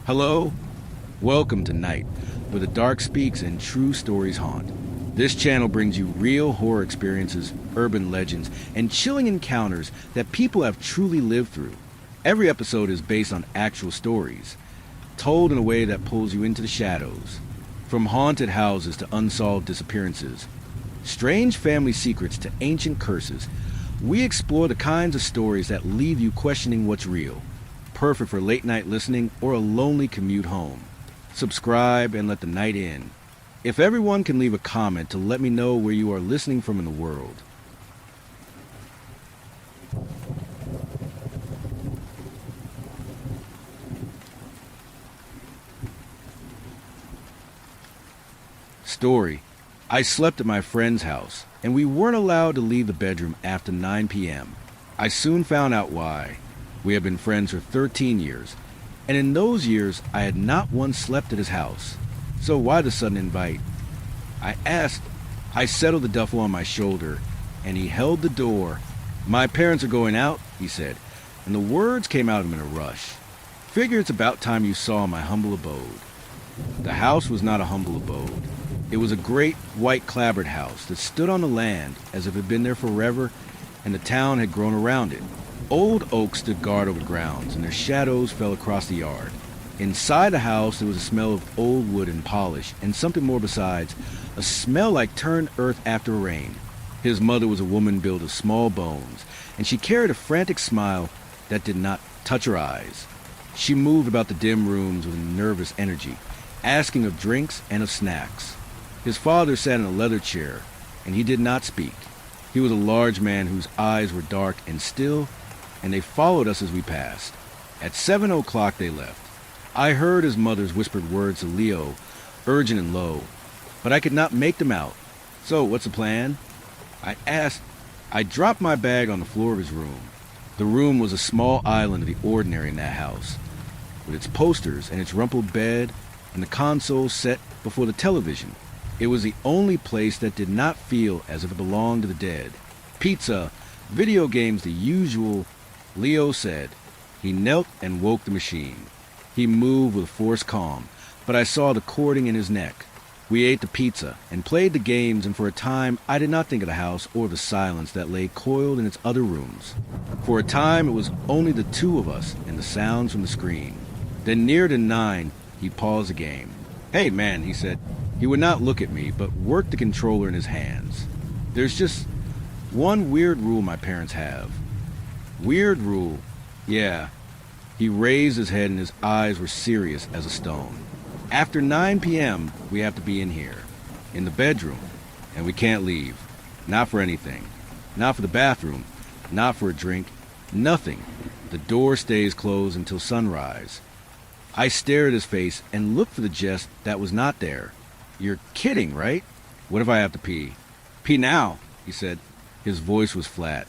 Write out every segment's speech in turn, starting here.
Hello? Welcome to Night, where the dark speaks and true stories haunt. This channel brings you real horror experiences, urban legends, and chilling encounters that people have truly lived through. Every episode is based on actual stories, told in a way that pulls you into the shadows. From haunted houses to unsolved disappearances, strange family secrets to ancient curses, we explore the kinds of stories that leave you questioning what's real. Perfect for late night listening or a lonely commute home. Subscribe and let the night in. If everyone can leave a comment to let me know where you are listening from in the world. Story. I slept at my friend's house, and we weren't allowed to leave the bedroom after 9 p.m. I soon found out why. We had been friends for 13 years, and in those years I had not once slept at his house. So why the sudden invite? I asked. I settled the duffel on my shoulder, and he held the door. "My parents are going out," he said, and the words came out of him in a rush. "Figure it's about time you saw my humble abode." The house was not a humble abode. It was a great white clapboard house that stood on the land as if it had been there forever and the town had grown around it. Old oaks stood guard over the grounds, and their shadows fell across the yard. Inside the house there was a smell of old wood and polish, and something more besides, a smell like turned earth after a rain. His mother was a woman built of small bones, and she carried a frantic smile that did not touch her eyes. She moved about the dim rooms with a nervous energy, asking of drinks and of snacks. His father sat in a leather chair, and he did not speak. He was a large man whose eyes were dark and still, and they followed us as we passed. At 7 o'clock they left. I heard his mother's whispered words to Leo, urgent and low, but I could not make them out. "So, what's the plan?" I asked. I dropped my bag on the floor of his room. The room was a small island of the ordinary in that house, with its posters and its rumpled bed and the console set before the television. It was the only place that did not feel as if it belonged to the dead. Pizza, video games, the usual, Leo said. He knelt and woke the machine. He moved with a forced calm, but I saw the cording in his neck. We ate the pizza and played the games, and for a time I did not think of the house or the silence that lay coiled in its other rooms. For a time it was only the two of us and the sounds from the screen. Then near to 9, he paused the game. "Hey man," he said. He would not look at me, but worked the controller in his hands. "There's just one weird rule my parents have." "Weird rule?" "Yeah." He raised his head and his eyes were serious as a stone. "After 9 p.m., we have to be in here, in the bedroom, and we can't leave. Not for anything. Not for the bathroom. Not for a drink. Nothing. The door stays closed until sunrise." I stared at his face and looked for the jest that was not there. "You're kidding, right? What if I have to pee?" "Pee now," he said. His voice was flat.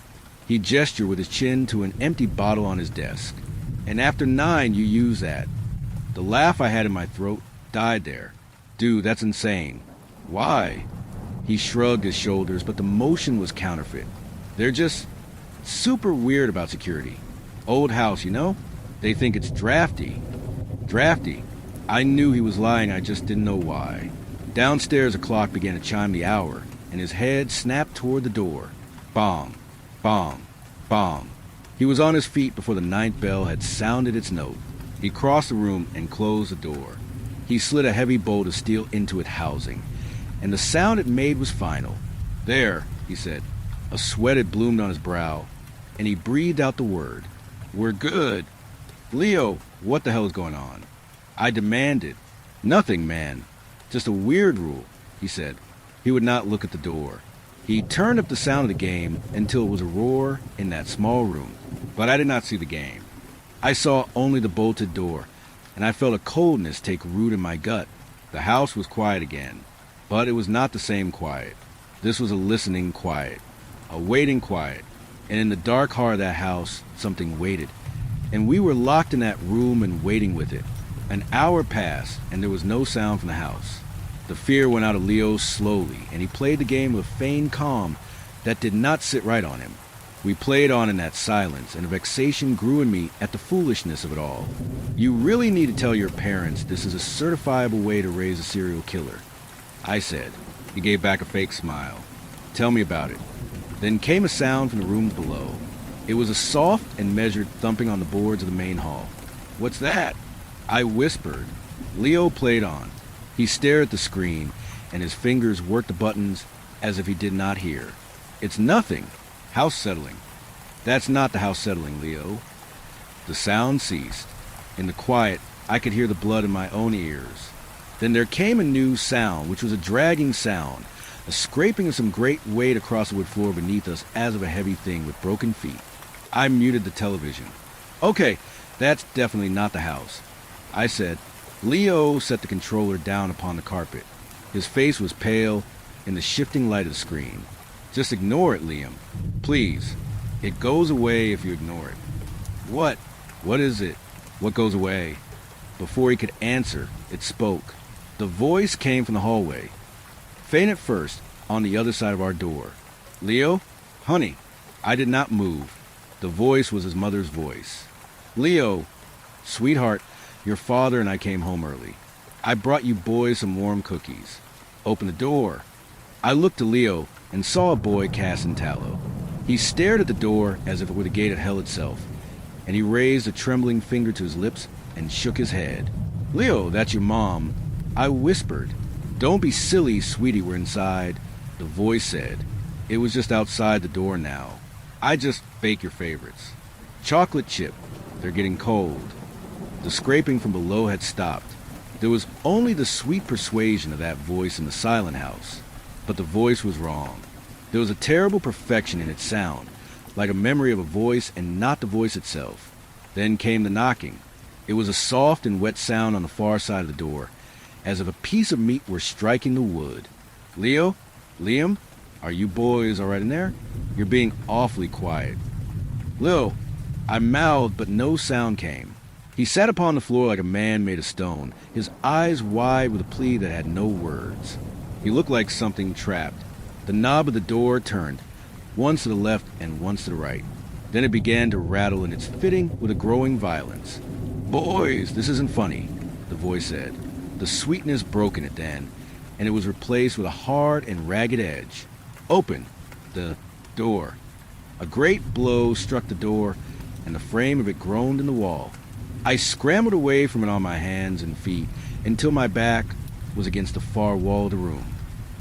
He gestured with his chin to an empty bottle on his desk. "And after 9, you use that." The laugh I had in my throat died there. "Dude, that's insane." "Why?" He shrugged his shoulders, but the motion was counterfeit. "They're just super weird about security. Old house, you know? They think it's drafty." "Drafty?" I knew he was lying, I just didn't know why. Downstairs a clock began to chime the hour, and his head snapped toward the door. Bong, bong, bong. He was on his feet before the 9th bell had sounded its note. He crossed the room and closed the door. He slid a heavy bolt of steel into its housing, and the sound it made was final. "There," he said. A sweat had bloomed on his brow, and he breathed out the word. "We're good." "Leo, what the hell is going on?" I demanded. "Nothing, man. Just a weird rule," he said. He would not look at the door. He turned up the sound of the game until it was a roar in that small room, but I did not see the game. I saw only the bolted door, and I felt a coldness take root in my gut. The house was quiet again, but it was not the same quiet. This was a listening quiet, a waiting quiet, and in the dark heart of that house, something waited, and we were locked in that room and waiting with it. An hour passed, and there was no sound from the house. The fear went out of Leo slowly, and he played the game with a feigned calm that did not sit right on him. We played on in that silence, and a vexation grew in me at the foolishness of it all. You really need to tell your parents this is a certifiable way to raise a serial killer, I said. He gave back a fake smile. Tell me about it. Then came a sound from the rooms below. It was a soft and measured thumping on the boards of the main hall. What's that? I whispered. Leo played on. He stared at the screen, and his fingers worked the buttons as if he did not hear. It's nothing. House settling. That's not the house settling, Leo. The sound ceased. In the quiet, I could hear the blood in my own ears. Then there came a new sound, which was a dragging sound, a scraping of some great weight across the wood floor beneath us as of a heavy thing with broken feet. I muted the television. Okay, that's definitely not the house, I said. Leo set the controller down upon the carpet. His face was pale in the shifting light of the screen. Just ignore it, Liam. Please. It goes away if you ignore it. What? What is it? What goes away? Before he could answer, it spoke. The voice came from the hallway. Faint at first, on the other side of our door. Leo? Honey. I did not move. The voice was his mother's voice. Leo. Sweetheart, your father and I came home early. I brought you boys some warm cookies. Open the door. I looked to Leo and saw a boy cast in tallow. He stared at the door as if it were the gate of hell itself, and he raised a trembling finger to his lips and shook his head. Leo, that's your mom. I whispered. Don't be silly, sweetie, we're inside. The voice said. It was just outside the door now. I just bake your favorites. Chocolate chip. They're getting cold. The scraping from below had stopped. There was only the sweet persuasion of that voice in the silent house. But the voice was wrong. There was a terrible perfection in its sound, like a memory of a voice and not the voice itself. Then came the knocking. It was a soft and wet sound on the far side of the door, as if a piece of meat were striking the wood. Leo? Liam? Are you boys all right in there? You're being awfully quiet. Leo, I mouthed, but no sound came. He sat upon the floor like a man made of stone, his eyes wide with a plea that had no words. He looked like something trapped. The knob of the door turned, once to the left and once to the right. Then it began to rattle, and it's fitting with a growing violence. Boys, this isn't funny, the voice said. The sweetness broke in it then, and it was replaced with a hard and ragged edge. Open the door. A great blow struck the door, and the frame of it groaned in the wall. I scrambled away from it on my hands and feet until my back was against the far wall of the room.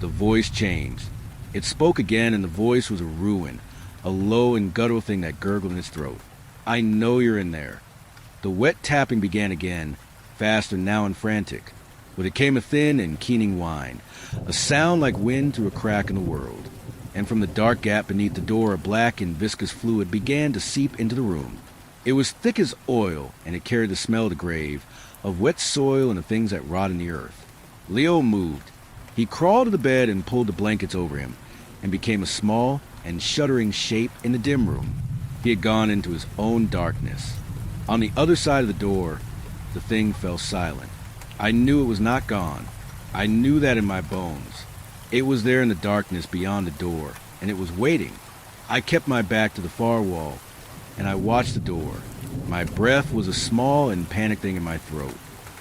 The voice changed. It spoke again, and the voice was a ruin, a low and guttural thing that gurgled in its throat. I know you're in there. The wet tapping began again, faster now and frantic. With it came a thin and keening whine, a sound like wind through a crack in the world. And from the dark gap beneath the door, a black and viscous fluid began to seep into the room. It was thick as oil, and it carried the smell of the grave, of wet soil and the things that rot in the earth. Leo moved. He crawled to the bed and pulled the blankets over him, and became a small and shuddering shape in the dim room. He had gone into his own darkness. On the other side of the door, the thing fell silent. I knew it was not gone. I knew that in my bones. It was there in the darkness beyond the door, and it was waiting. I kept my back to the far wall, and I watched the door. My breath was a small and panicked thing in my throat.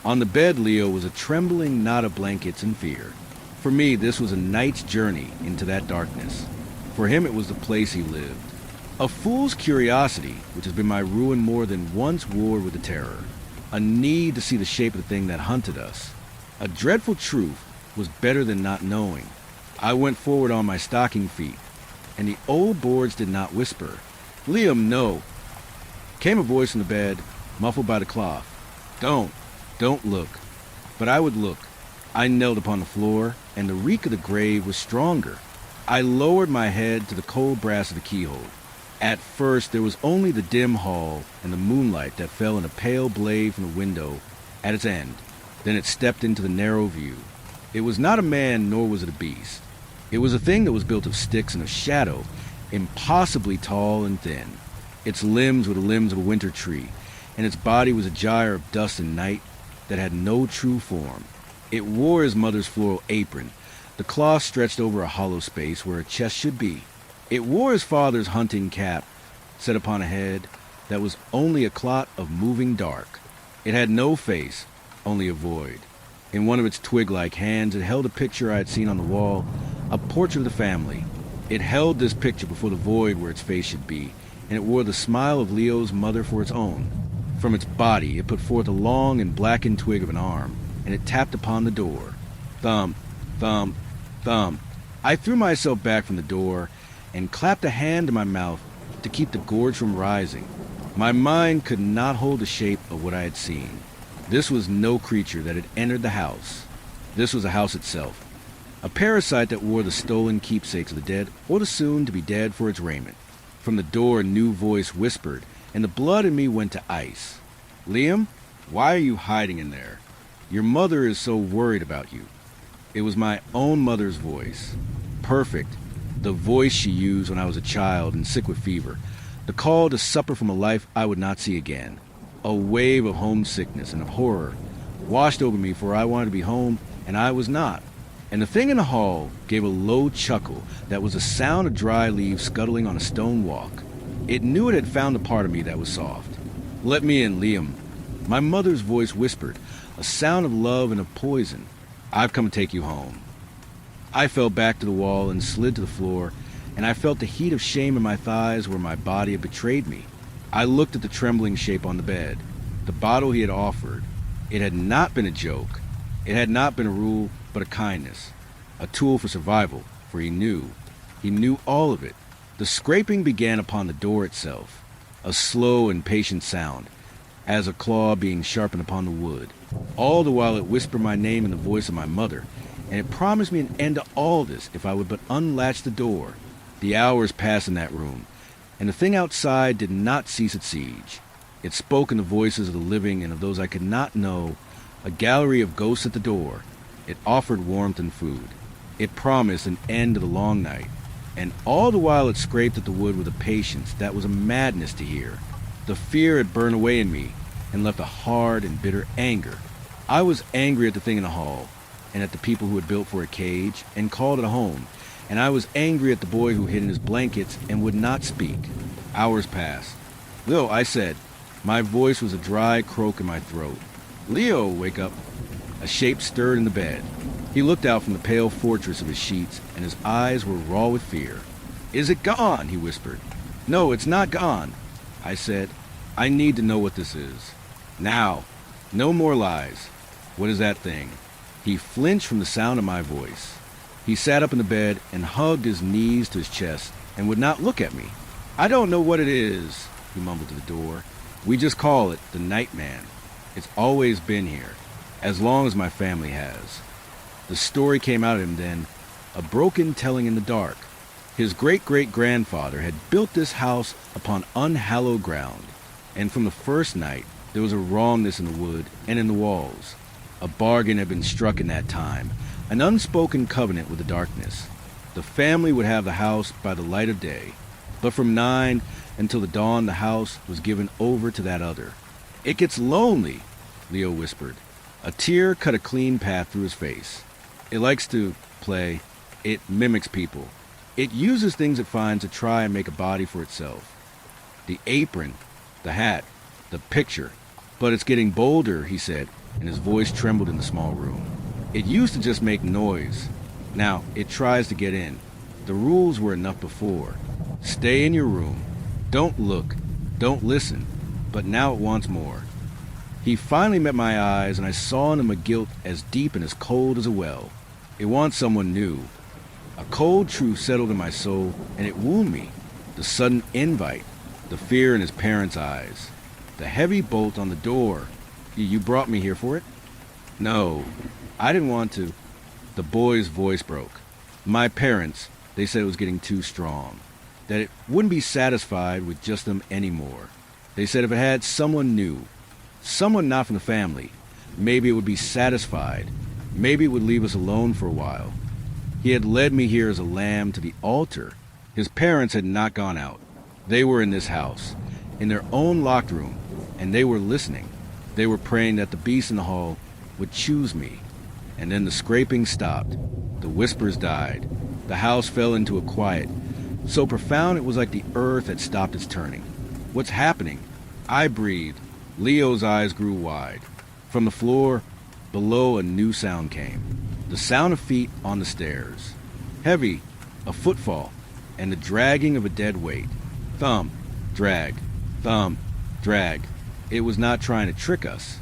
On the bed, Leo was a trembling knot of blankets and fear. For me, this was a night's journey into that darkness. For him, it was the place he lived. A fool's curiosity, which has been my ruin more than once, warred with the terror. A need to see the shape of the thing that hunted us. A dreadful truth was better than not knowing. I went forward on my stocking feet, and the old boards did not whisper. Liam, no. Came a voice from the bed, muffled by the cloth. Don't look. But I would look. I knelt upon the floor, and the reek of the grave was stronger. I lowered my head to the cold brass of the keyhole. At first, there was only the dim hall and the moonlight that fell in a pale blade from the window at its end. Then it stepped into the narrow view. It was not a man, nor was it a beast. It was a thing that was built of sticks and of shadow, impossibly tall and thin. Its limbs were the limbs of a winter tree, and its body was a gyre of dust and night that had no true form. It wore his mother's floral apron, the cloth stretched over a hollow space where a chest should be. It wore his father's hunting cap, set upon a head that was only a clot of moving dark. It had no face, only a void. In one of its twig-like hands, it held a picture I had seen on the wall, a portrait of the family. It held this picture before the void where its face should be, and it wore the smile of Leo's mother for its own. From its body, it put forth a long and blackened twig of an arm, and it tapped upon the door. Thump, thump, thump. I threw myself back from the door and clapped a hand to my mouth to keep the gorge from rising. My mind could not hold the shape of what I had seen. This was no creature that had entered the house. This was a house itself, a parasite that wore the stolen keepsakes of the dead or the soon-to-be dead for its raiment. From the door a new voice whispered, and the blood in me went to ice. "Liam, why are you hiding in there? Your mother is so worried about you." It was my own mother's voice. Perfect. The voice she used when I was a child and sick with fever. The call to supper from a life I would not see again. A wave of homesickness and of horror washed over me, for I wanted to be home, and I was not. And the thing in the hall gave a low chuckle that was the sound of dry leaves scuttling on a stone walk. It knew it had found a part of me that was soft. "Let me in, Liam," my mother's voice whispered, a sound of love and of poison. "I've come to take you home." I fell back to the wall and slid to the floor, and I felt the heat of shame in my thighs where my body had betrayed me. I looked at the trembling shape on the bed, the bottle he had offered. It had not been a joke. It had not been a rule, but a kindness, a tool for survival, for he knew all of it. The scraping began upon the door itself, a slow and patient sound, as a claw being sharpened upon the wood. All the while it whispered my name in the voice of my mother, and it promised me an end to all this if I would but unlatch the door. The hours passed in that room, and the thing outside did not cease its siege. It spoke in the voices of the living and of those I could not know, a gallery of ghosts at the door. It offered warmth and food. It promised an end to the long night, and all the while it scraped at the wood with a patience that was a madness to hear. The fear had burned away in me and left a hard and bitter anger. I was angry at the thing in the hall, and at the people who had built for a cage and called it a home, and I was angry at the boy who hid in his blankets and would not speak. Hours passed. "Leo," I said. My voice was a dry croak in my throat. "Leo, wake up." A shape stirred in the bed. He looked out from the pale fortress of his sheets, and his eyes were raw with fear. "Is it gone?" he whispered. "No, it's not gone," I said. "I need to know what this is. Now. No more lies. What is that thing?" He flinched from the sound of my voice. He sat up in the bed and hugged his knees to his chest and would not look at me. "I don't know what it is," he mumbled to the door. "We just call it the Night Man. It's always been here, as long as my family has." The story came out of him then, a broken telling in the dark. His great-great-grandfather had built this house upon unhallowed ground, and from the first night there was a rawness in the wood and in the walls. A bargain had been struck in that time, an unspoken covenant with the darkness. The family would have the house by the light of day, but from 9 until the dawn the house was given over to that other. "It gets lonely," Leo whispered. A tear cut a clean path through his face. "It likes to play. It mimics people. It uses things it finds to try and make a body for itself. The apron, the hat, the picture. But it's getting bolder," he said, and his voice trembled in the small room. "It used to just make noise. Now it tries to get in. The rules were enough before. Stay in your room. Don't look. Don't listen. But now it wants more." He finally met my eyes, and I saw in him a guilt as deep and as cold as a well. It wants someone new. A cold truth settled in my soul, and it wounded me. The sudden invite, the fear in his parents' eyes, the heavy bolt on the door. You brought me here for it?" "No, I didn't want to." The boy's voice broke. "My parents, they said it was getting too strong, that it wouldn't be satisfied with just them anymore. They said if it had someone new, someone not from the family, maybe it would be satisfied. Maybe it would leave us alone for a while." He had led me here as a lamb to the altar. His parents had not gone out. They were in this house, in their own locked room, and they were listening. They were praying that the beast in the hall would choose me. And then the scraping stopped. The whispers died. The house fell into a quiet, so profound it was like the earth had stopped its turning. What's happening? I breathed. Leo's eyes grew wide. From the floor below, a new sound came. The sound of feet on the stairs. Heavy, a footfall, and the dragging of a dead weight. Thump, drag, thump, drag. It was not trying to trick us.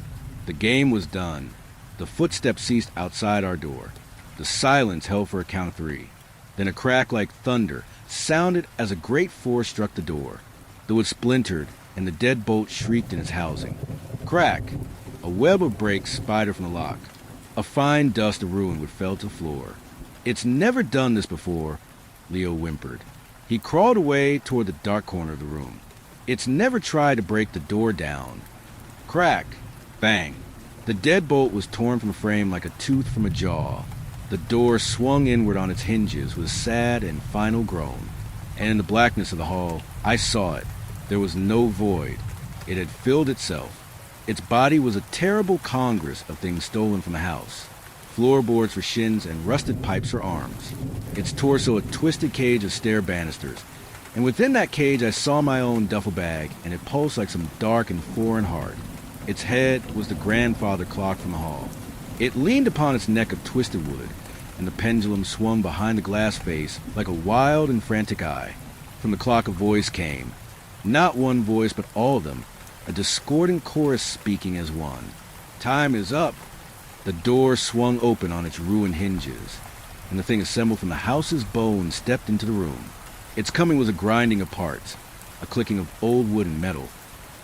The game was done. The footsteps ceased outside our door. The silence held for a count of 3. Then a crack like thunder sounded as a great force struck the door. The wood splintered, and the deadbolt shrieked in its housing. Crack! A web of brakes spidered from the lock. A fine dust of ruin would fell to the floor. "It's never done this before," Leo whimpered. He crawled away toward the dark corner of the room. "It's never tried to break the door down." Crack! Bang! The deadbolt was torn from the frame like a tooth from a jaw. The door swung inward on its hinges with a sad and final groan. And in the blackness of the hall, I saw it. There was no void. It had filled itself. Its body was a terrible congress of things stolen from the house. Floorboards for shins and rusted pipes for arms. Its torso a twisted cage of stair banisters. And within that cage I saw my own duffel bag, and it pulsed like some dark and foreign heart. Its head was the grandfather clock from the hall. It leaned upon its neck of twisted wood, and the pendulum swung behind the glass face like a wild and frantic eye. From the clock a voice came. Not one voice, but all of them, a discordant chorus speaking as one. "Time is up." The door swung open on its ruined hinges, and the thing assembled from the house's bones stepped into the room. Its coming was a grinding of parts, a clicking of old wood and metal,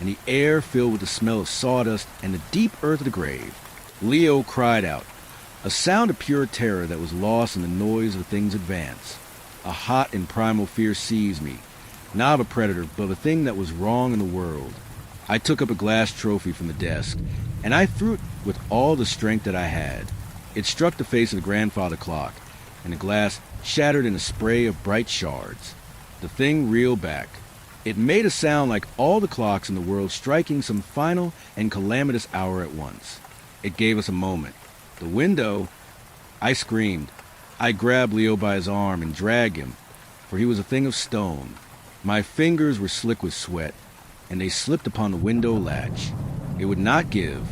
and the air filled with the smell of sawdust and the deep earth of the grave. Leo cried out, a sound of pure terror that was lost in the noise of the thing's advance. A hot and primal fear seized me, not of a predator, but of a thing that was wrong in the world. I took up a glass trophy from the desk, and I threw it with all the strength that I had. It struck the face of the grandfather clock, and the glass shattered in a spray of bright shards. The thing reeled back. It made a sound like all the clocks in the world striking some final and calamitous hour at once. It gave us a moment. The window! I screamed. I grabbed Leo by his arm and dragged him, for he was a thing of stone. My fingers were slick with sweat, and they slipped upon the window latch. It would not give.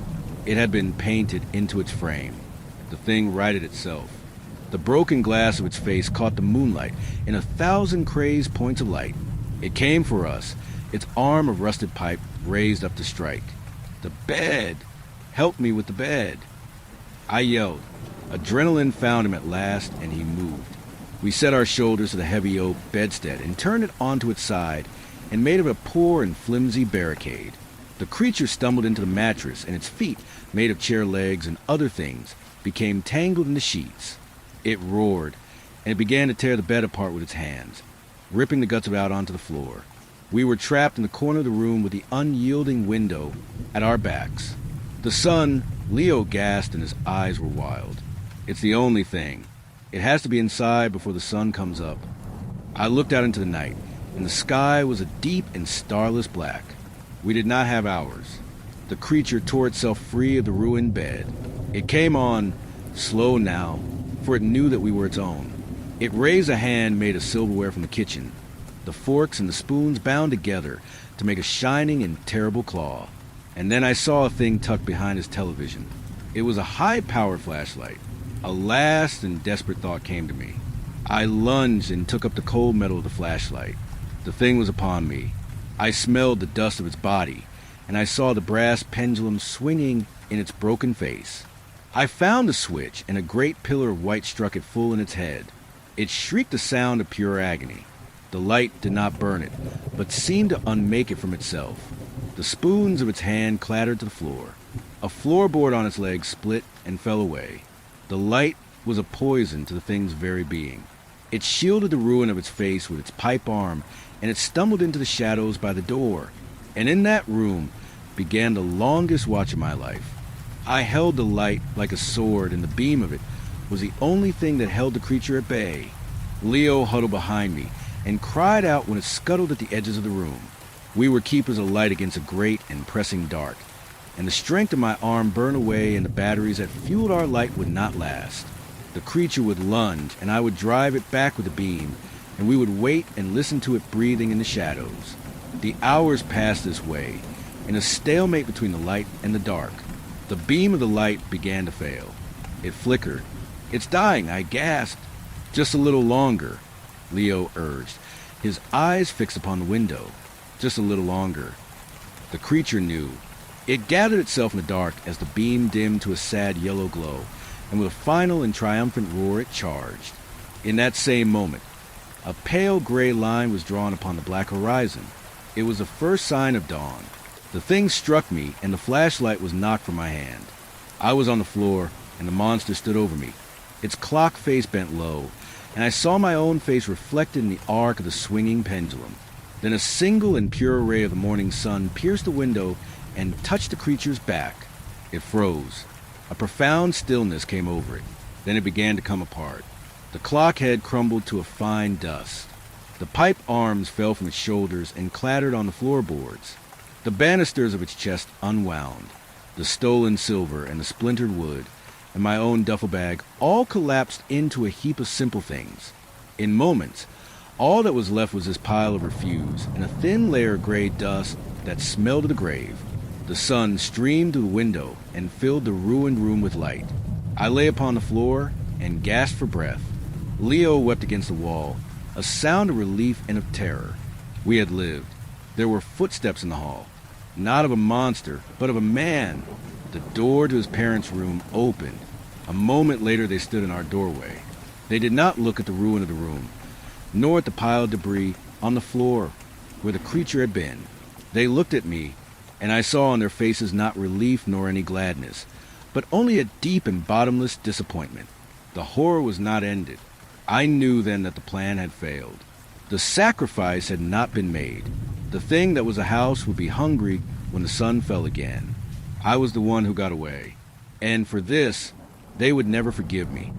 It had been painted into its frame. The thing righted itself. The broken glass of its face caught the moonlight in 1,000 crazed points of light. It came for us, its arm of rusted pipe raised up to strike. "The bed! Help me with the bed!" I yelled. Adrenaline found him at last, and he moved. We set our shoulders to the heavy oak bedstead and turned it onto its side and made of a poor and flimsy barricade. The creature stumbled into the mattress, and its feet, made of chair legs and other things, became tangled in the sheets. It roared, and it began to tear the bed apart with its hands, ripping the guts out onto the floor. We were trapped in the corner of the room with the unyielding window at our backs. The sun, Leo gasped, and his eyes were wild. "It's the only thing. It has to be inside before the sun comes up." I looked out into the night, and the sky was a deep and starless black. We did not have hours. The creature tore itself free of the ruined bed. It came on, slow now, for it knew that we were its own. It raised a hand made of silverware from the kitchen, the forks and the spoons bound together to make a shining and terrible claw. And then I saw a thing tucked behind his television. It was a high-powered flashlight. A last and desperate thought came to me. I lunged and took up the cold metal of the flashlight. The thing was upon me. I smelled the dust of its body, and I saw the brass pendulum swinging in its broken face. I found the switch, and a great pillar of white struck it full in its head. It shrieked a sound of pure agony. The light did not burn it, but seemed to unmake it from itself. The spoons of its hand clattered to the floor. A floorboard on its legs split and fell away. The light was a poison to the thing's very being. It shielded the ruin of its face with its pipe arm, and it stumbled into the shadows by the door. And in that room began the longest watch of my life. I held the light like a sword, and the beam of it was the only thing that held the creature at bay. Leo huddled behind me and cried out when it scuttled at the edges of the room. We were keepers of light against a great and pressing dark, and the strength of my arm burned away, and the batteries that fueled our light would not last. The creature would lunge, and I would drive it back with the beam, and we would wait and listen to it breathing in the shadows. The hours passed this way, in a stalemate between the light and the dark. The beam of the light began to fail. It flickered. "It's dying," I gasped. "Just a little longer," Leo urged, his eyes fixed upon the window. "Just a little longer." The creature knew. It gathered itself in the dark as the beam dimmed to a sad yellow glow, and with a final and triumphant roar it charged. In that same moment, a pale gray line was drawn upon the black horizon. It was the first sign of dawn. The thing struck me, and the flashlight was knocked from my hand. I was on the floor, and the monster stood over me. Its clock face bent low, and I saw my own face reflected in the arc of the swinging pendulum. Then a single and pure ray of the morning sun pierced the window and touched the creature's back. It froze. A profound stillness came over it. Then it began to come apart. The clock head crumbled to a fine dust. The pipe arms fell from its shoulders and clattered on the floorboards. The banisters of its chest unwound. The stolen silver and the splintered wood and my own duffel bag all collapsed into a heap of simple things. In moments, all that was left was this pile of refuse and a thin layer of gray dust that smelled of the grave. The sun streamed through the window and filled the ruined room with light. I lay upon the floor and gasped for breath. Leo wept against the wall, a sound of relief and of terror. We had lived. There were footsteps in the hall, not of a monster, but of a man. The door to his parents' room opened. A moment later they stood in our doorway. They did not look at the ruin of the room, nor at the pile of debris on the floor where the creature had been. They looked at me, and I saw on their faces not relief nor any gladness, but only a deep and bottomless disappointment. The horror was not ended. I knew then that the plan had failed. The sacrifice had not been made. The thing that was a house would be hungry when the sun fell again. I was the one who got away, and for this, they would never forgive me.